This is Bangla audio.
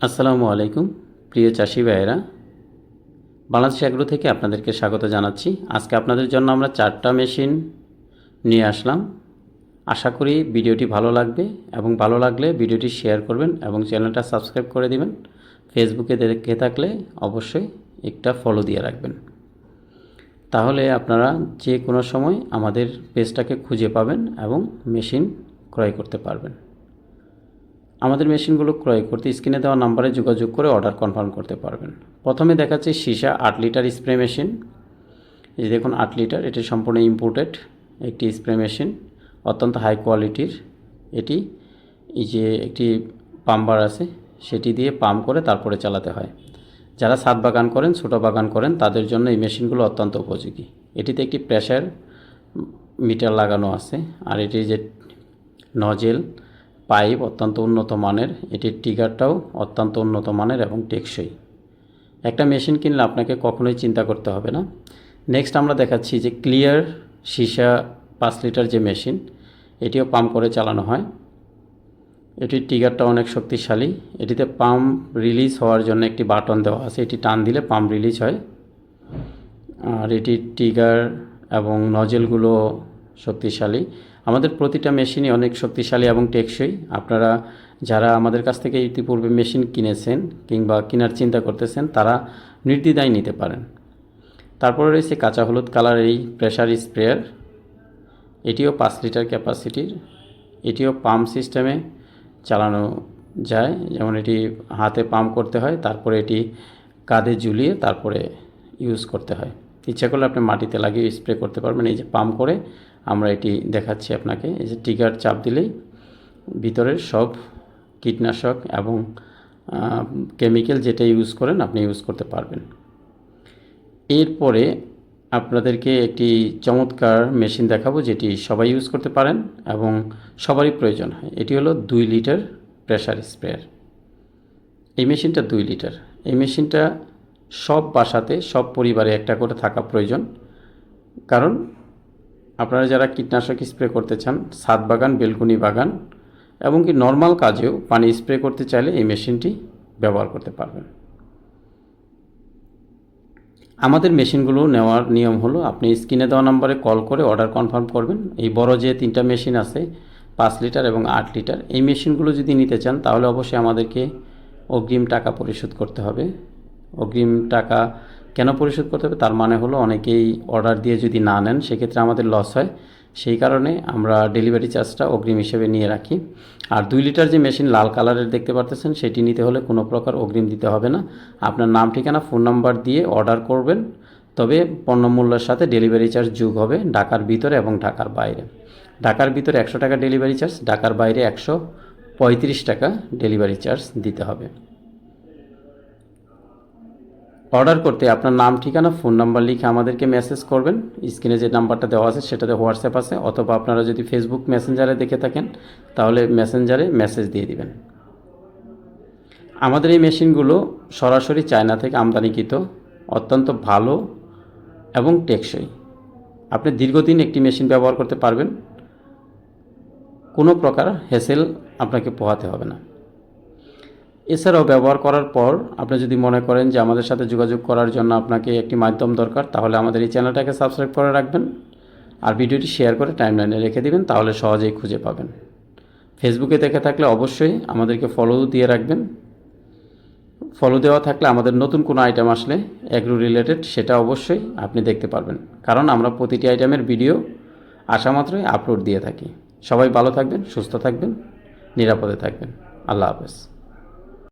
আসসালামু আলাইকুম প্রিয় চাষি ভাইয়েরা, বাংলাদেশ এগ্রো থেকে আপনাদেরকে স্বাগত জানাচ্ছি। আজকে আপনাদের জন্য আমরা 4টা মেশিন নিয়ে আসলাম। আশা করি ভিডিওটি ভালো লাগবে এবং ভালো লাগলে ভিডিওটি শেয়ার করবেন এবং চ্যানেলটা সাবস্ক্রাইব করে দিবেন। ফেসবুকে দেখে থাকলে অবশ্যই একটা ফলো দিয়ে রাখবেন, তাহলে আপনারা যে কোনো সময় আমাদের পেজটাকে খুঁজে পাবেন এবং মেশিন ক্রয় করতে পারবেন। আমাদের মেশিনগুলো ক্রয় করতে স্ক্রিনে দেওয়া নাম্বারে যোগাযোগ করে অর্ডার কনফার্ম করতে পারবেন। প্রথমে দেখাচ্ছি সীসা 8 লিটার স্প্রে মেশিন। এই যে দেখুন 8 লিটার, এটি সম্পূর্ণ ইম্পোর্টেড একটি স্প্রে মেশিন, অত্যন্ত হাই কোয়ালিটির। এটি এই যে একটি পাম্পার আছে, সেটি দিয়ে পাম্প করে তারপরে চালাতে হয়। যারা ছাদ বাগান করেন, ছোটো বাগান করেন, তাদের জন্য এই মেশিনগুলো অত্যন্ত উপযোগী। এটিতে একটি প্রেসার মিটার লাগানো আছে, আর এটির যে নজেল পাইপ অত্যন্ত উন্নত মানের, এটির ট্রিগারটাও অত্যন্ত উন্নত মানের এবং টেকসই। একটা মেশিন কিনলে আপনাকে কখনোই চিন্তা করতে হবে না। নেক্সট আমরা দেখাচ্ছি যে ক্লিয়ার সীসা 5 লিটার যে মেশিন, এটিও পাম্প করে চালানো হয়। এটির ট্রিগারটা অনেক শক্তিশালী। এটিতে পাম্প রিলিজ হওয়ার জন্য একটি বাটন দেওয়া আছে, এটি টান দিলে পাম্প রিলিজ হয়। আর এটির ট্রিগার এবং নজেলগুলো শক্তিশালী। আমাদের প্রতিটা মেশিনই অনেক শক্তিশালী এবং টেকসই। আপনারা যারা আমাদের কাছ থেকে ইতিপূর্বে মেশিন কিনেছেন কিংবা কেনার চিন্তা করতেছেন, তারা নির্দ্বিধায় নিতে পারেন। তারপরে রয়েছে কাঁচা হলুদ কালারের এই প্রেসার স্প্রেয়ার। এটিও 5 লিটার ক্যাপাসিটির। এটিও পাম্প সিস্টেমে চালানো যায়, যেমন এটি হাতে পাম্প করতে হয়, তারপরে এটি কাঁধে ঝুলিয়ে তারপরে ইউজ করতে হয়। ইচ্ছা করলে আপনি মাটিতে লাগিয়ে স্প্রে করতে পারবেন। এই যে পাম্প করে আমরা এটি দেখাচ্ছি আপনাকে। এই যে ট্রিগার চাপ দিলেই ভিতরের সব কীটনাশক এবং কেমিক্যাল যেটা ইউজ করেন আপনি ইউজ করতে পারবেন। এরপরে আপনাদেরকে একটি চমৎকার মেশিন দেখাবো, যেটি সবাই ইউজ করতে পারেন এবং সবারই প্রয়োজন হয়। এটি হলো 2 লিটার প্রেসার স্প্রেয়ার। এই মেশিনটা 2 লিটার। এই মেশিনটা সব বাসাতে, সব পরিবারে একটা করে থাকা প্রয়োজন। কারণ আপনারা যারা কীটনাশক স্প্রে করতে চান, ছাদ বাগান, বেলকনি বাগান এবং কি নর্মাল কাজেও পানি স্প্রে করতে চাইলে এই মেশিনটি ব্যবহার করতে পারবেন। আমাদের মেশিনগুলো নেওয়ার নিয়ম হলো, আপনি স্ক্রিনে দেওয়া নম্বরে কল করে অর্ডার কনফার্ম করবেন। এই বড় যে 3টা মেশিন আছে 5 লিটার এবং 8 লিটার, এই মেশিনগুলো যদি নিতে চান তাহলে অবশ্যই আমাদেরকে অগ্রিম টাকা পরিশোধ করতে হবে। অগ্রিম টাকা কেন পরিশোধ করতে হবে, তার মানে হলো অনেকেই অর্ডার দিয়ে যদি না নেন সেক্ষেত্রে আমাদের লস হয়। সেই কারণে আমরা ডেলিভারি চার্জটা অগ্রিম হিসেবে নিয়ে রাখি। আর 2 লিটার যে মেশিন লাল কালারের দেখতে পারতেছেন, সেটি নিতে হলে কোনো প্রকার অগ্রিম দিতে হবে না। আপনার নাম, ঠিকানা, ফোন নাম্বার দিয়ে অর্ডার করবেন, তবে পণ্য মূল্যের সাথে ডেলিভারি চার্জ যোগ হবে ঢাকার ভিতরে এবং ঢাকার বাইরে। ঢাকার ভিতরে 100 টাকা ডেলিভারি চার্জ, ঢাকার বাইরে 135 টাকা ডেলিভারি চার্জ দিতে হবে। অর্ডার করতে আপনার নাম, ঠিকানা, ফোন নাম্বার লিখে আমাদেরকে মেসেজ করবেন। স্ক্রিনে যে নাম্বারটা দেওয়া আছে সেটাতে হোয়াটসঅ্যাপ আছে, অথবা আপনারা যদি ফেসবুক মেসেঞ্জারে দেখে থাকেন তাহলে মেসেঞ্জারে মেসেজ দিয়ে দিবেন। আমাদের এই মেশিনগুলো সরাসরি চায়না থেকে আমদানিকৃত, অত্যন্ত ভালো এবং টেকসই। আপনি দীর্ঘদিন একটি মেশিন ব্যবহার করতে পারবেন, কোনো প্রকার হ্যাসেল আপনাকে পোহাতে হবে না। এছাড়াও ব্যবহার করার পর আপনি যদি মনে করেন যে আমাদের সাথে যোগাযোগ করার জন্য আপনাকে একটি মাধ্যম দরকার, তাহলে আমাদের এই চ্যানেলটাকে সাবস্ক্রাইব করে রাখবেন আর ভিডিওটি শেয়ার করে টাইমলাইনে রেখে দিবেন, তাহলে সহজেই খুঁজে পাবেন। ফেসবুকে দেখে থাকলে অবশ্যই আমাদেরকে ফলো দিয়ে রাখবেন। ফলো দেওয়া থাকলে আমাদের নতুন কোনো আইটেম আসলে এগ্রো রিলেটেড, সেটা অবশ্যই আপনি দেখতে পারবেন, কারণ আমরা প্রতিটি আইটেমের ভিডিও আসা মাত্রই আপলোড দিয়ে থাকি। সবাই ভালো থাকবেন, সুস্থ থাকবেন, নিরাপদে থাকবেন। আল্লাহ হাফেজ।